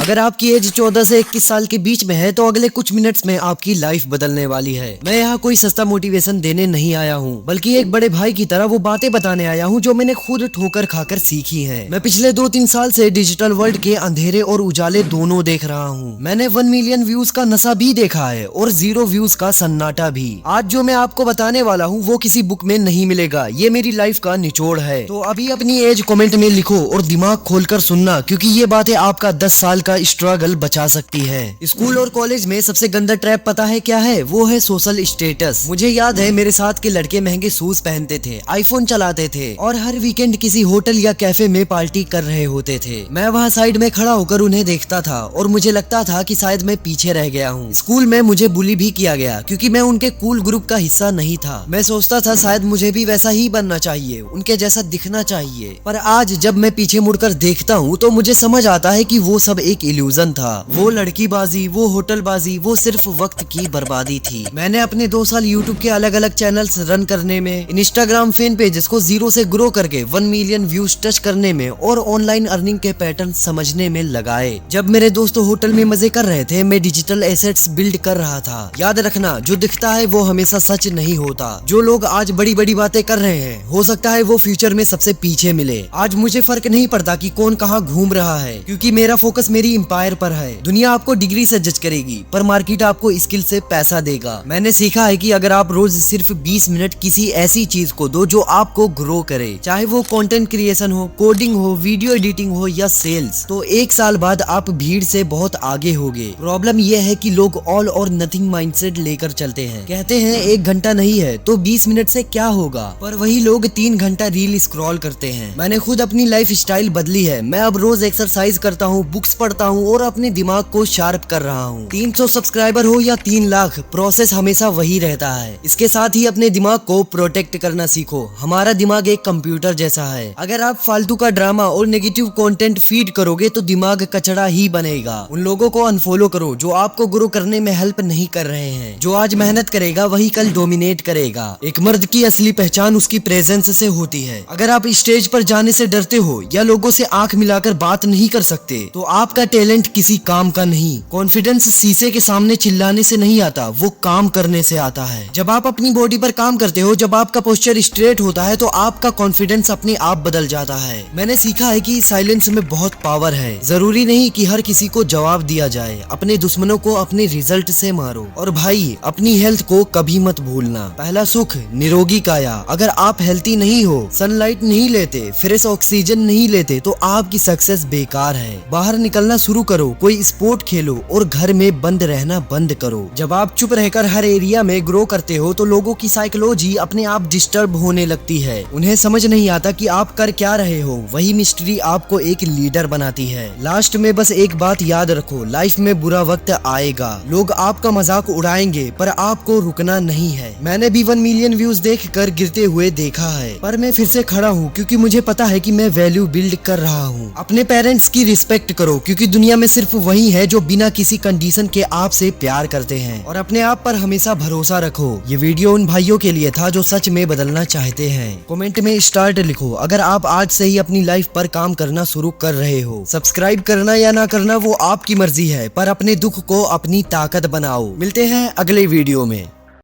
अगर आपकी एज 14 से 21 साल के बीच में है तो अगले कुछ मिनट्स में आपकी लाइफ बदलने वाली है। मैं यहाँ कोई सस्ता मोटिवेशन देने नहीं आया हूँ, बल्कि एक बड़े भाई की तरह वो बातें बताने आया हूँ जो मैंने खुद ठोकर खाकर सीखी हैं। मैं पिछले 2-3 साल से डिजिटल वर्ल्ड के अंधेरे और उजाले दोनों देख रहा हूँ। मैंने 1 मिलियन व्यूज का नशा भी देखा है और 0 व्यूज का सन्नाटा भी। आज जो मैं आपको बताने वाला हूँ वो किसी बुक में नहीं मिलेगा, ये मेरी लाइफ का निचोड़ है। तो अभी अपनी एज कमेंट में लिखो और दिमाग खोलकर सुनना, क्योंकि ये बातें आपका 10 साल का स्ट्रगल बचा सकती है। स्कूल और कॉलेज में सबसे गंदा ट्रैप पता है क्या है? वो है सोशल स्टेटस। मुझे याद है मेरे साथ के लड़के महंगे शूज पहनते थे, आईफोन चलाते थे और हर वीकेंड किसी होटल या कैफे में पार्टी कर रहे होते थे। मैं वहाँ साइड में खड़ा होकर उन्हें देखता था और मुझे लगता था कि शायद मैं पीछे रह गया हूँ। स्कूल में मुझे बुली भी किया गया क्योंकि मैं उनके कूल ग्रुप का हिस्सा नहीं था। मैं सोचता था शायद मुझे भी वैसा ही बनना चाहिए, उनके जैसा दिखना चाहिए। पर आज जब मैं पीछे मुड़कर देखता हूँ तो मुझे समझ आता है कि वो सब एक इल्यूजन था। वो लड़कीबाजी, वो होटलबाजी, वो सिर्फ वक्त की बर्बादी थी। मैंने अपने 2 साल यूट्यूब के अलग अलग चैनल्स रन करने में, इंस्टाग्राम फैन पेजेस को 0 से ग्रो करके 1 मिलियन व्यूज टच करने में और ऑनलाइन अर्निंग के पैटर्न समझने में लगाए। जब मेरे दोस्त होटल में मजे कर रहे थे, मैं डिजिटल एसेट्स बिल्ड कर रहा था। याद रखना, जो दिखता है वो हमेशा सच नहीं होता। जो लोग आज बड़ी बड़ी बातें कर रहे हैं, हो सकता है वो फ्यूचर में सबसे पीछे मिले। आज मुझे फर्क नहीं पड़ता कि कौन कहाँ घूम रहा है, क्योंकि मेरा फोकस मेरी एम्पायर पर है। दुनिया आपको डिग्री से जज करेगी, पर मार्केट आपको स्किल से पैसा देगा। मैंने सीखा है कि अगर आप रोज सिर्फ 20 मिनट किसी ऐसी चीज को दो जो आपको ग्रो करे, चाहे वो कंटेंट क्रिएशन हो, कोडिंग हो, वीडियो एडिटिंग हो या सेल्स, तो 1 साल बाद आप भीड़ से बहुत आगे होगे। प्रॉब्लम यह है कि लोग ऑल और नथिंग माइंडसेट लेकर चलते हैं। कहते हैं 1 घंटा नहीं है तो 20 मिनट से क्या होगा, पर वही लोग 3 घंटा रील स्क्रॉल करते हैं। मैंने खुद अपनी लाइफ स्टाइल बदली है। मैं अब रोज एक्सरसाइज करता हूँ, बुक्स पढ़ता हूँ और अपने दिमाग को शार्प कर रहा हूँ। 300 सब्सक्राइबर हो या 3 लाख, प्रोसेस हमेशा वही रहता है। इसके साथ ही अपने दिमाग को प्रोटेक्ट करना सीखो। हमारा दिमाग एक कंप्यूटर जैसा है। अगर आप फालतू का ड्रामा और नेगेटिव कंटेंट फीड करोगे तो दिमाग कचड़ा ही बनेगा। उन लोगों को अनफॉलो करो जो आपको ग्रो करने में हेल्प नहीं कर रहे हैं। जो आज मेहनत करेगा वही कल डोमिनेट करेगा। एक मर्द की असली पहचान उसकी प्रेजेंस से होती है। अगर आप स्टेज पर जाने से डरते हो या लोगों से आंख मिलाकर बात नहीं कर सकते, तो आपका टैलेंट किसी काम का नहीं। कॉन्फिडेंस शीशे के सामने चिल्लाने से नहीं आता, वो काम करने से आता है। जब आप अपनी बॉडी पर काम करते हो, जब आपका पोस्चर स्ट्रेट होता है, तो आपका कॉन्फिडेंस अपने आप बदल जाता है। मैंने सीखा है कि साइलेंस में बहुत पावर है। जरूरी नहीं कि हर किसी को जवाब दिया जाए। अपने दुश्मनों को अपने रिजल्ट से मारो। और भाई, अपनी हेल्थ को कभी मत भूलना। पहला सुख निरोगी काया। अगर आप हेल्थी नहीं हो, सनलाइट नहीं लेते, फ्रेश ऑक्सीजन नहीं लेते, तो आपकी सक्सेस बेकार है। बाहर निकलना शुरू करो, कोई स्पोर्ट खेलो और घर में बंद रहना बंद करो। जब आप चुप रहकर हर एरिया में ग्रो करते हो तो लोगों की साइकोलॉजी अपने आप डिस्टर्ब होने लगती है। उन्हें समझ नहीं आता कि आप कर क्या रहे हो। वही मिस्ट्री आपको एक लीडर बनाती है। लास्ट में बस एक बात याद रखो, लाइफ में बुरा वक्त आएगा। लोग आपका मजाक उड़ाएंगे, पर आपको रुकना नहीं है। मैंने भी 1 मिलियन व्यूज देखकर गिरते हुए देखा है, पर मैं फिर से खड़ा हूँ क्योंकि मुझे पता है कि मैं वैल्यू बिल्ड कर रहा हूँ। अपने पेरेंट्स की रिस्पेक्ट करो, क्योंकि दुनिया में सिर्फ वही है जो बिना किसी कंडीशन के आपसे प्यार करते हैं। और अपने आप पर हमेशा भरोसा रखो। ये वीडियो उन भाइयों के लिए था जो सच में बदलना चाहते हैं। कमेंट में स्टार्ट लिखो अगर आप आज से ही अपनी लाइफ पर काम करना शुरू कर रहे हो। सब्सक्राइब करना या ना करना वो आपकी मर्जी है, पर अपने दुख को अपनी ताकत बनाओ। मिलते हैं अगले वीडियो में।